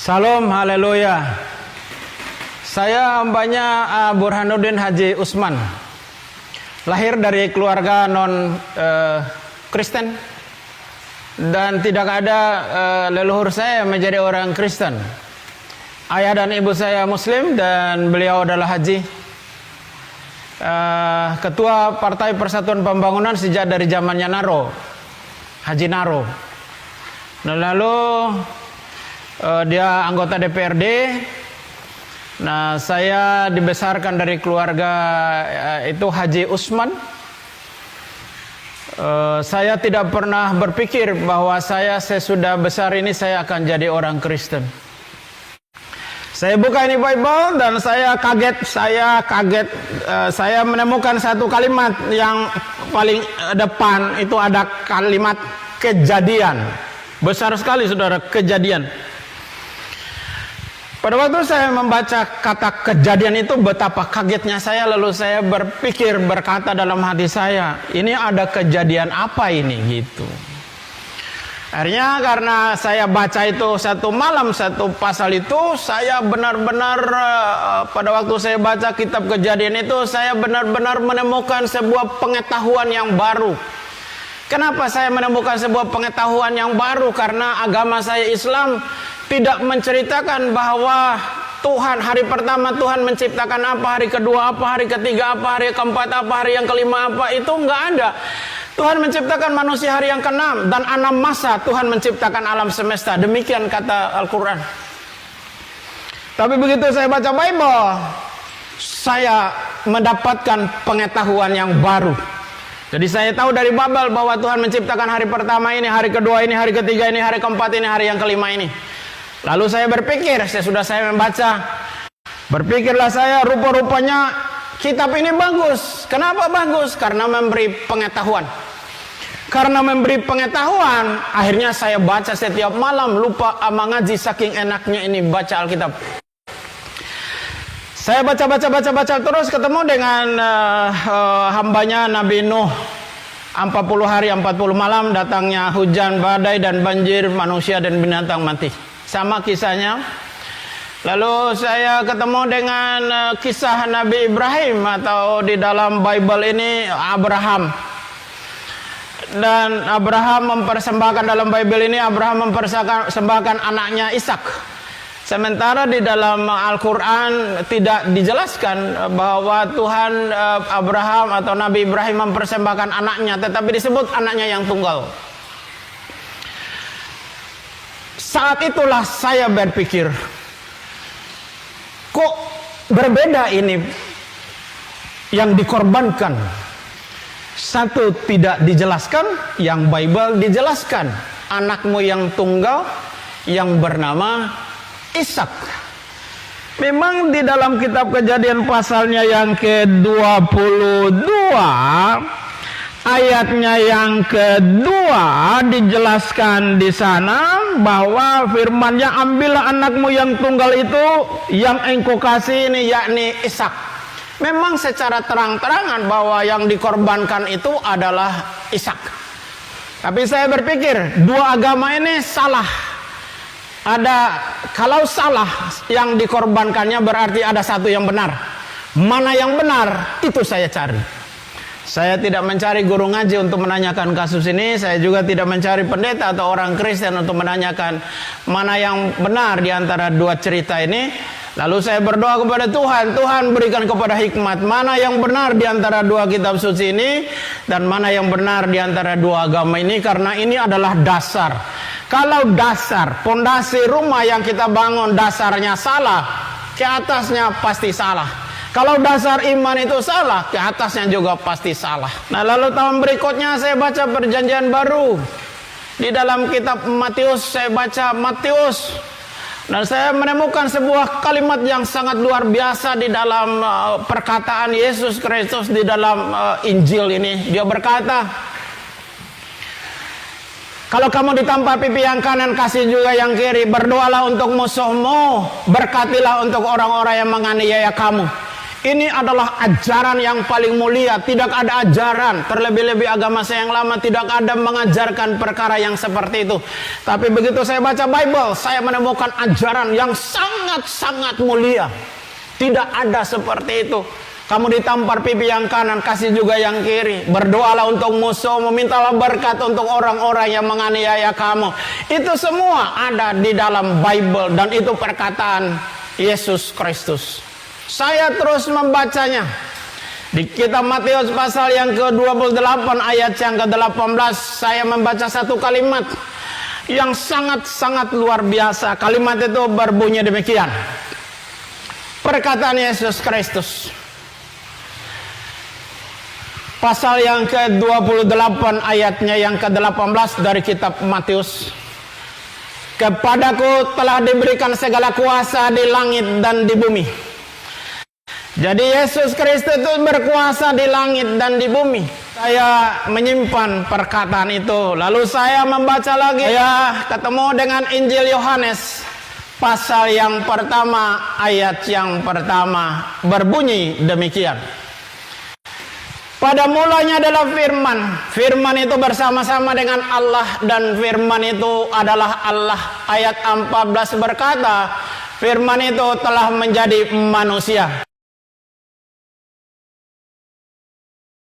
Salam, haleluya. Saya hambanya Burhanuddin Haji Usman. Lahir dari keluarga non Kristen dan tidak ada leluhur saya menjadi orang Kristen. Ayah dan ibu saya Muslim dan beliau adalah haji. Ketua Partai Persatuan Pembangunan sejak dari zamannya Naro, Haji Naro. Dan lalu dia anggota DPRD. Nah, saya dibesarkan dari keluarga itu Haji Usman. Saya tidak pernah berpikir bahwa saya sesudah besar ini saya akan jadi orang Kristen. Saya buka ini Bible dan saya kaget. Saya menemukan satu kalimat yang paling depan, itu ada kalimat kejadian. Besar sekali saudara, kejadian. Pada waktu saya membaca kata kejadian itu, betapa kagetnya saya. Lalu saya berpikir, berkata dalam hati saya, ini ada kejadian apa ini gitu. Akhirnya karena saya baca itu satu malam, satu pasal itu, saya benar-benar pada waktu saya baca kitab kejadian itu, saya benar-benar menemukan sebuah pengetahuan yang baru. Kenapa saya menemukan sebuah pengetahuan yang baru? Karena agama saya Islam tidak menceritakan bahwa Tuhan hari pertama Tuhan menciptakan apa, hari kedua apa, hari ketiga apa, hari keempat apa, hari yang kelima apa, itu enggak ada. Tuhan menciptakan manusia hari yang ke-6 dan 6 masa Tuhan menciptakan alam semesta. Demikian kata Al-Quran. Tapi begitu saya baca Bible, saya mendapatkan pengetahuan yang baru. Jadi saya tahu dari Bible bahwa Tuhan menciptakan hari pertama ini, hari kedua ini, hari ketiga ini, hari keempat ini, hari yang kelima ini. Lalu saya berpikir, sesudah saya membaca, berpikirlah saya, rupa-rupanya kitab ini bagus. Kenapa bagus? Karena memberi pengetahuan. Karena memberi pengetahuan, akhirnya saya baca setiap malam, lupa ama ngaji saking enaknya ini baca Alkitab. Saya baca terus, ketemu dengan hambanya Nabi Nuh. 40 hari 40 malam datangnya hujan, badai dan banjir, manusia dan binatang mati. Sama kisahnya. Lalu saya ketemu dengan kisah Nabi Ibrahim, atau di dalam Bible ini Abraham. Dan Abraham mempersembahkan, dalam Bible ini Abraham mempersembahkan anaknya Ishak. Sementara di dalam Al-Quran tidak dijelaskan bahwa Tuhan Abraham atau Nabi Ibrahim mempersembahkan anaknya, tetapi disebut anaknya yang tunggal. Saat itulah saya berpikir, kok berbeda ini yang dikorbankan. Satu tidak dijelaskan, yang Bible dijelaskan. Anakmu yang tunggal yang bernama Ishak. Memang di dalam kitab Kejadian pasalnya yang ke-22, ayatnya yang kedua dijelaskan di sana bahwa firman-Nya, ambillah anakmu yang tunggal itu yang engkau kasih ini, yakni Ishak. Memang secara terang-terangan bahwa yang dikorbankan itu adalah Ishak. Tapi saya berpikir dua agama ini salah. Kalau salah yang dikorbankannya, berarti ada satu yang benar. Mana yang benar, itu saya cari. Saya tidak mencari guru ngaji untuk menanyakan kasus ini. Saya juga tidak mencari pendeta atau orang Kristen untuk menanyakan mana yang benar di antara dua cerita ini. Lalu saya berdoa kepada Tuhan, Tuhan berikan kepada hikmat, mana yang benar di antara dua kitab suci ini, dan mana yang benar di antara dua agama ini, karena ini adalah dasar. Kalau dasar, pondasi rumah yang kita bangun dasarnya salah, ke atasnya pasti salah. Kalau dasar iman itu salah, ke atasnya juga pasti salah. Nah, lalu tahun berikutnya saya baca Perjanjian Baru. Di dalam kitab Matius, saya baca Matius. Dan saya menemukan sebuah kalimat yang sangat luar biasa di dalam perkataan Yesus Kristus di dalam Injil ini. Dia berkata, kalau kamu ditampa pipi yang kanan, kasih juga yang kiri. Berdoalah untuk musuhmu, berkatilah untuk orang-orang yang menganiaya kamu. Ini adalah ajaran yang paling mulia. Tidak ada ajaran, terlebih-lebih agama saya yang lama tidak ada mengajarkan perkara yang seperti itu. Tapi begitu saya baca Bible, saya menemukan ajaran yang sangat-sangat mulia. Tidak ada seperti itu. Kamu ditampar pipi yang kanan, kasih juga yang kiri. Berdoalah untuk musuh, memintalah berkat untuk orang-orang yang menganiaya kamu. Itu semua ada di dalam Bible dan itu perkataan Yesus Kristus. Saya terus membacanya. Di kitab Matius pasal yang ke-28 ayat yang ke-18, saya membaca satu kalimat yang sangat-sangat luar biasa. Kalimat itu berbunyi demikian. Perkataan Yesus Kristus. Pasal yang ke-28 ayatnya yang ke-18 dari kitab Matius. Kepadaku telah diberikan segala kuasa di langit dan di bumi. Jadi Yesus Kristus itu berkuasa di langit dan di bumi. Saya menyimpan perkataan itu. Lalu saya membaca lagi. Saya ketemu dengan Injil Yohanes. Pasal yang pertama, ayat yang pertama. Berbunyi demikian. Pada mulanya adalah firman. Firman itu bersama-sama dengan Allah. Dan firman itu adalah Allah. Ayat 14 berkata, firman itu telah menjadi manusia.